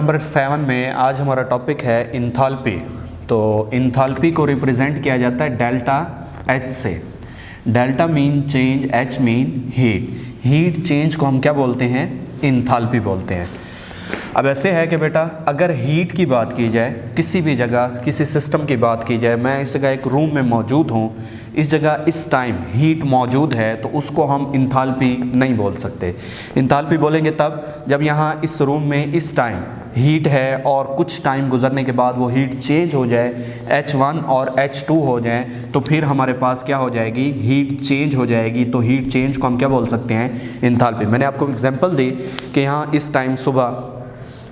Number 7 में आज हमारा टॉपिक है इंथाल्पी। तो इंथाल्पी को रिप्रेजेंट किया जाता है डेल्टा एच से। Delta mean change, H mean heat. Heat change को हम क्या बोलते हैं? इंथाल्पी बोलते हैं। अब ऐसे है कि बेटा अगर हीट की बात की जाए, किसी भी जगह किसी सिस्टम की बात की जाए, मैं इस जगह एक रूम में मौजूद हूँ, इस जगह इस टाइम हीट मौजूद है, तो उसको हम इंथाल्पी नहीं बोल सकते। इंथाल्पी बोलेंगे तब जब यहाँ इस रूम में इस टाइम हीट है और कुछ टाइम गुजरने के बाद वो हीट चेंज हो जाए, H1 और H2 हो जाए, तो फिर हमारे पास क्या हो जाएगी? हीट चेंज हो जाएगी। तो हीट चेंज को हम क्या बोल सकते हैं? इंथाल्पी। मैंने आपको एग्जांपल दी कि यहाँ इस टाइम सुबह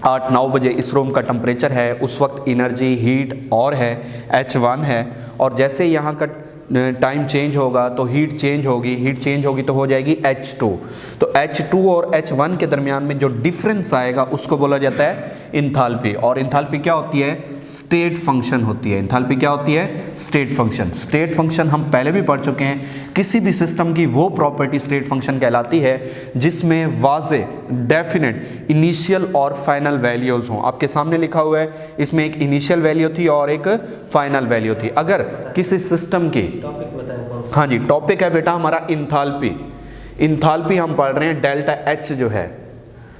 8-9 बजे इस रूम का टेम्परेचर है, उस वक्त एनर्जी हीट और है, H1 है, और जैसे यहाँ का टाइम चेंज होगा तो हीट चेंज होगी, हीट चेंज होगी तो हो जाएगी H2। तो H2 और H1 के दरमियान में जो डिफरेंस आएगा उसको बोला जाता है इंथाल्पी। और इंथाल्पी क्या होती है? स्टेट फंक्शन होती है। इंथाल्पी क्या होती है? State function. स्टेट फंक्शन हम पहले भी पढ़ चुके हैं। किसी भी सिस्टम की वो प्रॉपर्टी स्टेट फंक्शन कहलाती है जिसमें वाज़े डेफिनेट इनिशियल और फाइनल वैल्यूज़ हों। आपके सामने लिखा हुआ है, इसमें एक इनिशियल वैल्यू थी और एक फाइनल वैल्यू थी। अगर किसी सिस्टम की हाँ जी, टॉपिक है बेटा हमारा इंथाल्पी। इंथाल्पी हम पढ़ रहे हैं डेल्टा एच जो है,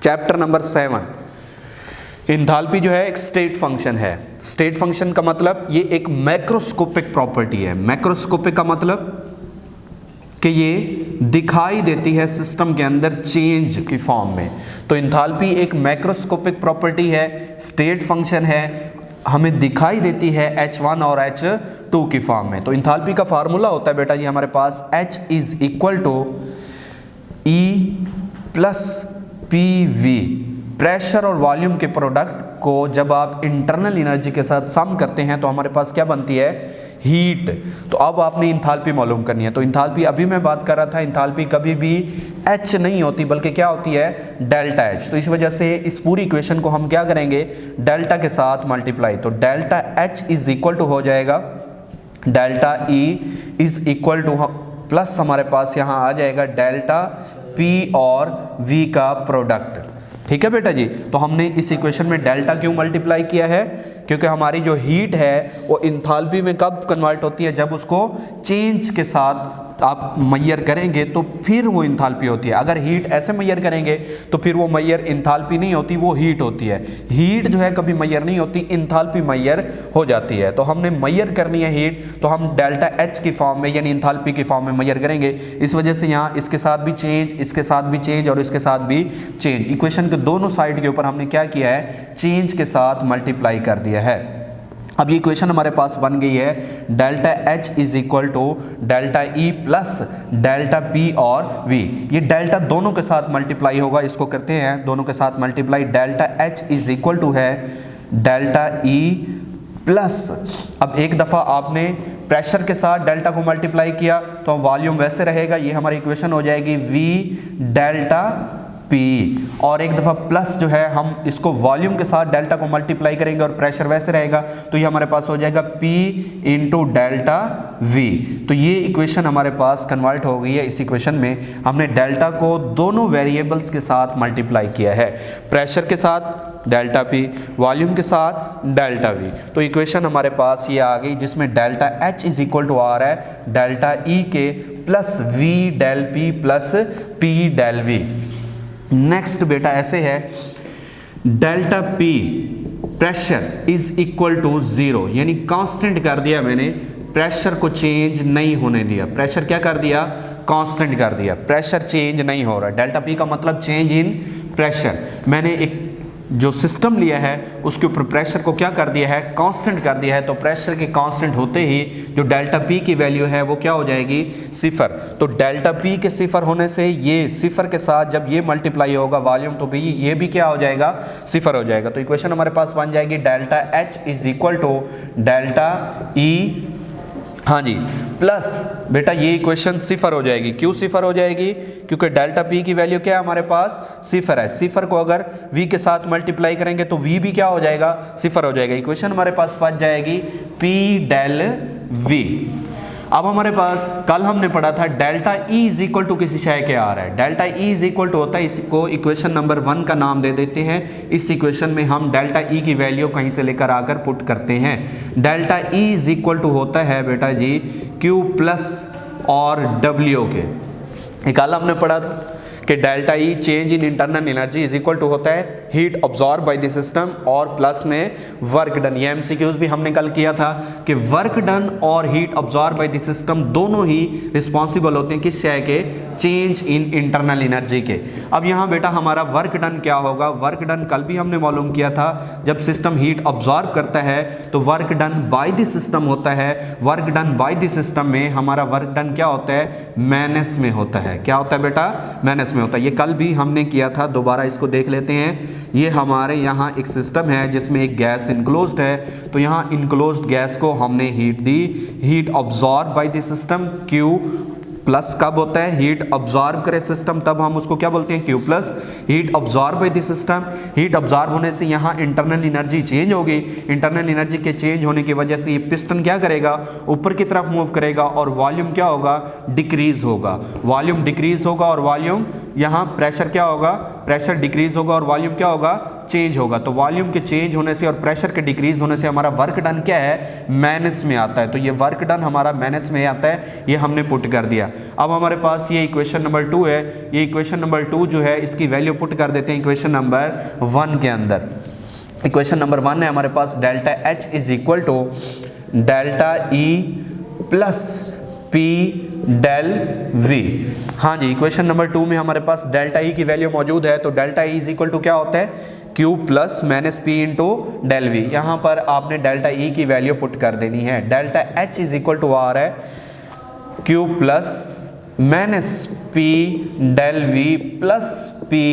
चैप्टर नंबर 7। इंथाल्पी जो है एक स्टेट फंक्शन है। स्टेट फंक्शन का मतलब ये एक मैक्रोस्कोपिक प्रॉपर्टी है। मैक्रोस्कोपिक का मतलब कि ये दिखाई देती है सिस्टम के अंदर चेंज की फॉर्म में। तो इंथाल्पी एक मैक्रोस्कोपिक प्रॉपर्टी है, स्टेट फंक्शन है, हमें दिखाई देती है H1 और H2 की फॉर्म में। तो इंथाल्पी का फार्मूला होता है बेटा जी हमारे पास H is equal to E plus PV। Pressure और वॉल्यूम के प्रोडक्ट को जब आप इंटरनल एनर्जी के साथ सम करते हैं तो हमारे पास क्या बनती है? हीट। तो अब आपने इंथाल्पी मालूम करनी है। तो इंथाल्पी अभी मैं बात कर रहा था, इंथाल्पी कभी भी H नहीं होती बल्कि क्या होती है? Delta H। तो इस वजह से इस पूरी इक्वेशन को हम क्या करेंगे? डेल्टा के साथ मल्टीप्लाई। तो delta H is equal to हो जाएगा delta E is equal to plus हमारे पास यहाँ आ जाएगा डेल्टा P और V का प्रोडक्ट। ठीक है बेटा जी। तो हमने इस इक्वेशन में डेल्टा क्यों मल्टीप्लाई किया है? क्योंकि हमारी जो हीट है वो इंथाल्पी में कब कन्वर्ट होती है? जब उसको चेंज के साथ आप मैयर करेंगे तो फिर वो इंथाल्पी होती है। अगर हीट ऐसे मैयर करेंगे तो फिर वो मैयर इंथाल्पी नहीं होती, वो हीट होती है। हीट जो है कभी मैयर नहीं होती, इंथाल्पी मैयर हो जाती है। तो हमने मैयर करनी है हीट, तो हम डेल्टा एच की फॉर्म में यानी इंथाल्पी की फॉर्म में मैयर करेंगे। इस वजह से यहाँ इसके साथ भी चेंज, इसके साथ भी चेंज और इसके साथ भी चेंज। इक्वेशन के दोनों साइड के ऊपर हमने क्या किया है? चेंज के साथ मल्टीप्लाई कर दिया है। अब ये इक्वेशन हमारे पास बन गई है delta H is equal to delta E plus delta P और V। ये डेल्टा दोनों के साथ मल्टीप्लाई होगा, इसको करते हैं दोनों के साथ multiply. Delta H is equal to है डेल्टा E प्लस, अब एक दफ़ा आपने प्रेशर के साथ डेल्टा को मल्टीप्लाई किया तो वॉल्यूम वैसे रहेगा, ये हमारी इक्वेशन हो जाएगी V डेल्टा P। और एक दफ़ा प्लस जो है हम इसको वॉल्यूम के साथ डेल्टा को मल्टीप्लाई करेंगे और प्रेशर वैसे रहेगा, तो ये हमारे पास हो जाएगा P इंटू डेल्टा V। तो ये इक्वेशन हमारे पास कन्वर्ट हो गई है। इस इक्वेशन में हमने डेल्टा को दोनों वेरिएबल्स के साथ मल्टीप्लाई किया है, प्रेशर के साथ डेल्टा P, वॉल्यूम के साथ डेल्टा V। तो इक्वेशन हमारे पास ये आ गई जिसमें delta H is equal to आ रहा है डेल्टा E के plus V del P plus P del V। Next बेटा ऐसे है delta P pressure is equal to 0, यानी कांस्टेंट कर दिया मैंने, प्रेशर को चेंज नहीं होने दिया। प्रेशर क्या कर दिया? कांस्टेंट कर दिया, प्रेशर चेंज नहीं हो रहा। डेल्टा P का मतलब चेंज इन प्रेशर। मैंने एक जो सिस्टम लिया है उसके ऊपर प्रेशर को क्या कर दिया है? कांस्टेंट कर दिया है। तो प्रेशर के कांस्टेंट होते ही जो डेल्टा P की वैल्यू है वो क्या हो जाएगी? 0। तो डेल्टा P के 0 होने से ये 0 के साथ जब ये मल्टीप्लाई होगा वॉल्यूम, तो भी ये भी क्या हो जाएगा? 0 हो जाएगा। तो इक्वेशन हमारे पास बन जाएगी delta H is equal to delta E, हाँ जी, प्लस बेटा ये इक्वेशन 0 हो जाएगी। क्यों 0 हो जाएगी? क्योंकि डेल्टा P की वैल्यू क्या है हमारे पास? 0 है। 0 को अगर V के साथ मल्टीप्लाई करेंगे तो V भी क्या हो जाएगा? 0 हो जाएगा। इक्वेशन हमारे पास बच जाएगी P डेल V। अब हमारे पास कल हमने पढ़ा था delta E is equal to किसी शय के आ रहा है, delta E is equal to होता है, इसको इक्वेशन नंबर 1 का नाम दे देते हैं। इस इक्वेशन में हम डेल्टा ई की वैल्यू कहीं से लेकर आकर पुट करते हैं। Delta E is equal to होता है बेटा जी क्यू प्लस और डब्ल्यू के। कल हमने पढ़ा था कि delta E change in internal energy is equal to होता है heat absorb by the system और प्लस में वर्क डन। ये एमसीक्यूज भी हमने कल किया था कि वर्क डन और heat absorb by the system दोनों ही रिस्पॉन्सिबल होते हैं किस शय के, चेंज इन इंटरनल एनर्जी के। अब यहाँ बेटा हमारा वर्क डन क्या होगा, वर्क डन कल भी हमने मालूम किया था, जब सिस्टम हीट ऑब्जॉर्ब करता है तो work done by the system होता है। Work done by the system में हमारा वर्क डन क्या होता है, माइनस में होता है। क्या होता है बेटा, माइनस होता है। ये कल भी हमने किया था, दोबारा इसको देख लेते हैं। ये हमारे यहाँ एक सिस्टम है जिसमें एक गैस इनक्लोज्ड है, तो यहाँ इनक्लोज्ड गैस को हमने heat the, heat absorb by the system Q plus कब होता है, हीट ऑब्जॉर्ब करे सिस्टम तब हम उसको क्या बोलते हैं, Q plus. Heat absorb by the system, heat absorb होने से यहाँ इंटरनल एनर्जी चेंज होगी। इंटरनल एनर्जी के चेंज होने की वजह से ये पिस्टन क्या करेगा, ऊपर की तरफ मूव करेगा और वॉल्यूम क्या होगा, डिक्रीज होगा। वॉल्यूम डिक्रीज होगा और वॉल्यूम यहाँ प्रेशर क्या होगा, प्रेशर डिक्रीज होगा और वॉल्यूम क्या होगा, चेंज होगा। तो वॉल्यूम के चेंज होने से और प्रेशर के डिक्रीज होने से हमारा वर्क डन क्या है, माइनस में आता है। तो ये वर्क डन हमारा माइनस में आता है, ये हमने पुट कर दिया। अब हमारे पास ये इक्वेशन नंबर 2 है, ये इक्वेशन नंबर 2 जो है इसकी वैल्यू पुट कर देते हैं इक्वेशन नंबर 1 के अंदर। इक्वेशन नंबर 1 है हमारे पास delta H is equal to delta E plus P del V. हाँ जी, इक्वेशन नंबर 2 में हमारे पास डेल्टा ई की वैल्यू मौजूद है, तो delta E is equal to क्या होता है, Q plus minus P into del V. यहाँ पर आपने डेल्टा ई की वैल्यू पुट कर देनी है। Delta H is equal to आ रहा है Q plus minus P del V plus P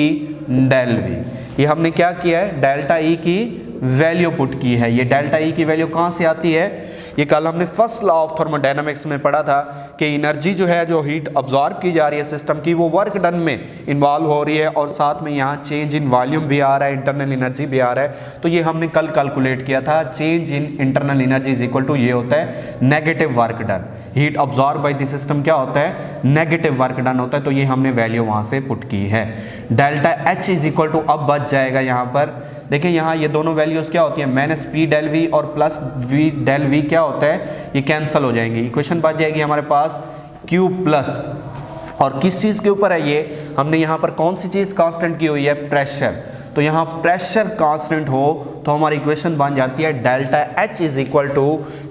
del V. ये हमने क्या किया है, डेल्टा ई की वैल्यू पुट की है। ये डेल्टा ई की वैल्यू कहाँ से आती है, ये कल हमने फर्स्ट लॉ ऑफ थर्मोडायनामिक्स में पढ़ा था कि एनर्जी जो है जो हीट अब्जॉर्ब की जा रही है सिस्टम की, वो वर्क डन में इन्वॉल्व हो रही है और साथ में यहाँ चेंज इन वॉल्यूम भी आ रहा है, इंटरनल एनर्जी भी आ रहा है। तो ये हमने कल कैलकुलेट किया था, change in internal energy is equal to ये होता है negative work done. Heat absorb by the system क्या होता है, नेगेटिव वर्क डन होता है। तो ये हमने वैल्यू वहाँ से पुट की है। Delta H is equal to अब बच जाएगा यहाँ पर, देखिए यहाँ ये दोनों वैल्यूज क्या होती है, माइनस पी डेल वी और प्लस वी डेल वी क्या होता है, ये कैंसिल हो जाएंगे। इक्वेशन बच जाएगी हमारे पास क्यू प्लस, और किस चीज़ के ऊपर है ये, हमने यहाँ पर कौन सी चीज़ कांस्टेंट की हुई है, प्रेशर। तो यहाँ प्रेशर कांस्टेंट हो तो हमारी इक्वेशन बन जाती है delta H is equal to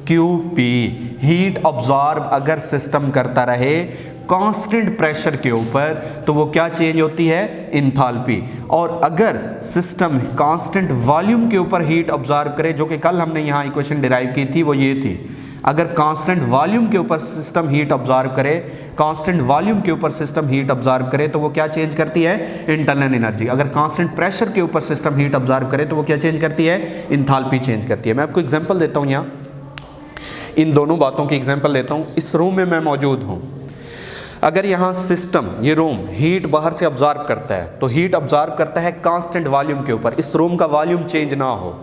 Q P. Heat absorb अगर सिस्टम करता रहे कांस्टेंट प्रेशर के ऊपर तो वो क्या चेंज होती है, इंथाल्पी। और अगर सिस्टम कांस्टेंट वॉल्यूम के ऊपर हीट ऑब्जॉर्ब करे, जो कि कल हमने यहाँ इक्वेशन डिराइव की थी, वो ये थी, अगर कांस्टेंट वॉल्यूम के ऊपर सिस्टम हीट ऑब्जॉर्ब करे, कांस्टेंट वॉल्यूम के ऊपर सिस्टम हीट ऑब्जॉर्ब करे तो वो क्या चेंज करती है, इंटरनल एनर्जी। अगर कांस्टेंट प्रेशर के ऊपर सिस्टम हीट ऑब्जॉर्ब करे तो वो क्या चेंज करती है, इंथाल्पी चेंज करती है। मैं आपको एग्जांपल देता हूँ, यहाँ इन दोनों बातों की एग्जांपल देता हूँ। इस रूम में मैं मौजूद हूँ, अगर यहाँ सिस्टम, ये रूम हीट बाहर से ऑब्जॉर्ब करता है तो हीट ऑब्जॉर्ब करता है कांस्टेंट वॉल्यूम के ऊपर। इस रूम का वॉल्यूम चेंज ना हो,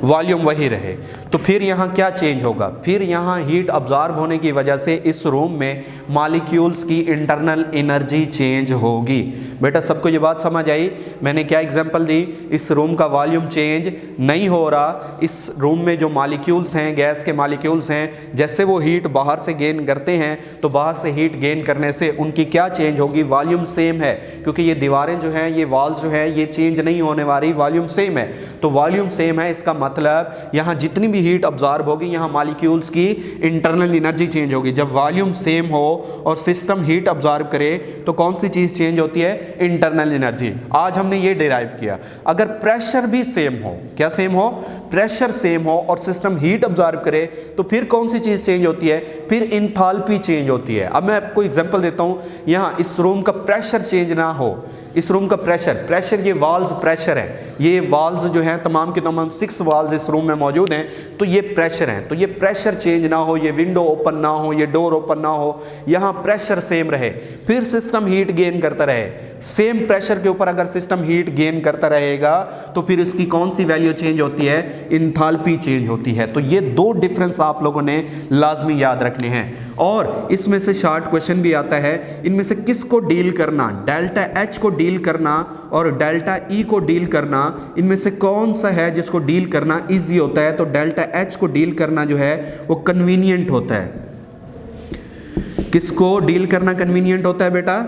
वॉल्यूम वही रहे, तो फिर यहाँ क्या चेंज होगा, फिर यहाँ हीट ऑब्जॉर्ब होने की वजह से इस रूम में मॉलिक्यूल्स की इंटरनल एनर्जी चेंज होगी। बेटा सबको ये बात समझ आई, मैंने क्या एग्जांपल दी, इस रूम का वॉल्यूम चेंज नहीं हो रहा, इस रूम में जो मॉलिक्यूल्स हैं, गैस के मॉलिक्यूल्स हैं, जैसे वो हीट बाहर से गेन करते हैं तो बाहर से हीट गेन करने से उनकी क्या चेंज होगी, वॉल्यूम सेम है, क्योंकि ये दीवारें जो हैं, ये वॉल्स जो हैं, ये चेंज नहीं होने वाली, वॉल्यूम सेम है। तो वॉल्यूम सेम है, इसका मतलब यहाँ जितनी भी हीट ऑब्जॉर्ब होगी, यहाँ मॉलिक्यूल्स की इंटरनल एनर्जी चेंज होगी। जब वॉल्यूम सेम हो और सिस्टम हीट ऑब्जॉर्ब करे तो कौन सी चीज़ चेंज होती है, इंटरनल एनर्जी। आज हमने ये डिराइव किया। अगर प्रेशर भी सेम हो, क्या सेम हो, प्रेशर सेम हो और सिस्टम हीट ऑब्जॉर्ब करे तो फिर कौन सी चीज़ चेंज होती है, फिर इंथाल्पी चेंज होती है। अब मैं आपको एग्जांपल देता हूँ, यहाँ इस रूम का प्रेशर चेंज ना हो, इस रूम का प्रेशर ये वाल्स प्रेशर है, ये वाल्स जो हैं, तमाम के तमाम 6 वाल्स इस रूम में मौजूद हैं, तो ये प्रेशर हैं, तो ये प्रेशर चेंज ना हो, ये विंडो ओपन ना हो, ये डोर ओपन ना हो, यहाँ प्रेशर सेम रहे, फिर सिस्टम हीट गेन करता रहे। सेम प्रेशर के ऊपर अगर सिस्टम हीट गेन करता रहेगा तो फिर इसकी कौन सी वैल्यू चेंज होती है, इंथाल्पी चेंज होती है। तो ये 2 डिफरेंस आप लोगों ने लाजमी याद रखने हैं। और इसमें से शार्ट क्वेश्चन भी आता है, इनमें से किसको डील करना, डेल्टा एच को डील करना और डेल्टा ई को डील करना, इनमें से कौन सा है जिसको डील करना इजी होता है। तो डेल्टा एच को डील करना जो है वो कन्वीनियंट होता है। किसको डील करना कन्वीनियंट होता है बेटा,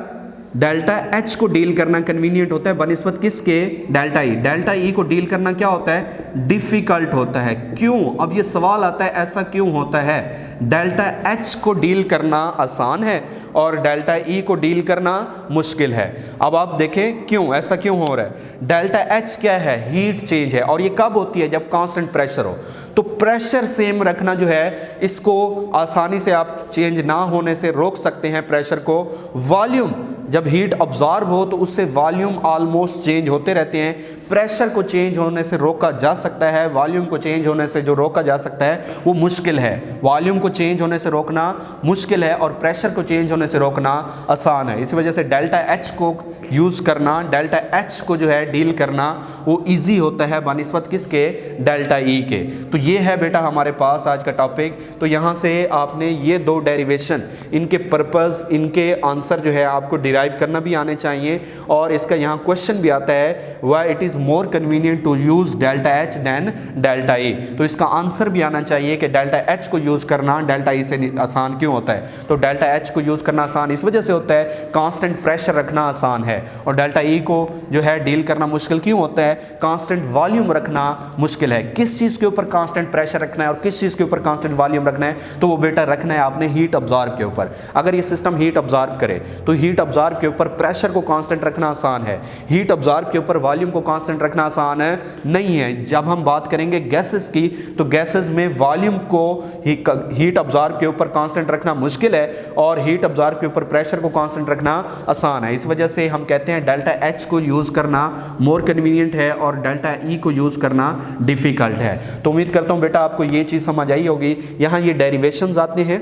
डेल्टा एच को डील करना कन्वीनियंट होता है बनिस्बत किसके, डेल्टा ई। डेल्टा ई को डील करना क्या होता है, डिफिकल्ट होता है। क्यों, अब ये सवाल आता है ऐसा क्यों होता है। डेल्टा एच को डील करना आसान है और डेल्टा ई को डील करना मुश्किल है। अब आप देखें क्यों, ऐसा क्यों हो रहा है। डेल्टा एच क्या है, हीट चेंज है, और ये कब होती है, जब कांस्टेंट प्रेशर हो। तो प्रेशर सेम रखना जो है, इसको आसानी से आप चेंज ना होने से रोक सकते हैं प्रेशर को। वॉल्यूम, जब हीट ऑब्जॉर्ब हो तो उससे वॉल्यूम ऑलमोस्ट चेंज होते रहते हैं। प्रेशर को चेंज होने से रोका जा सकता है, वॉल्यूम को चेंज होने से जो रोका जा सकता है वो मुश्किल है। वॉल्यूम को चेंज होने से रोकना मुश्किल है और प्रेशर को चेंज होने से रोकना आसान है। इस वजह से डेल्टा एच को यूज़ करना, डेल्टा एच को जो है डील करना वो ईजी होता है बनिस्बत किसके, डेल्टा ई के। तो ये है बेटा हमारे पास आज का टॉपिक। तो यहाँ से आपने ये 2 डेरिवेशन, इनके पर्पस, इनके आंसर जो है आपको डिराइव करना भी आने चाहिए। और इसका यहाँ क्वेश्चन भी आता है, why it is more convenient to use delta H than delta E. तो इसका आंसर भी आना चाहिए कि डेल्टा एच को यूज़ करना डेल्टा ई से आसान क्यों होता है। तो डेल्टा एच को यूज़ करना आसान इस वजह से होता है, कांस्टेंट प्रेशर रखना आसान है, और डेल्टा ई को जो है डील करना मुश्किल क्यों होता है, कांस्टेंट वॉल्यूम रखना मुश्किल है। किस चीज़ के ऊपर कांस्टेंट प्रेशर रखना है और किस चीज़ के ऊपर कांस्टेंट वॉल्यूम रखना है, तो वो बेटा रखना है आपने हीट ऑब्जॉर्ब के ऊपर। अगर ये सिस्टम हीट ऑब्जॉर्ब करे तो हीट ऑब्जॉर्ब के ऊपर प्रेशर को कांस्टेंट रखना आसान है, हीट ऑब्जॉर्ब के ऊपर वॉल्यूम को कांस्टेंट रखना आसान है नहीं है। जब हम बात करेंगे गैसेस की, तो गैसेस में वॉल्यूम को हीट ऑब्जॉर्ब के ऊपर कांस्टेंट रखना मुश्किल है और हीट ऑब्जॉर्ब के ऊपर प्रेशर को कांस्टेंट रखना आसान है। इस वजह से हम कहते हैं डेल्टा एच को यूज़ करना मोर कन्वीनियंट है और डेल्टा ई को यूज़ करना डिफिकल्ट है। तो उम्मीद करता हूँ बेटा आपको ये चीज़ समझ आई होगी। यहाँ ये डेरिवेशंस आते हैं,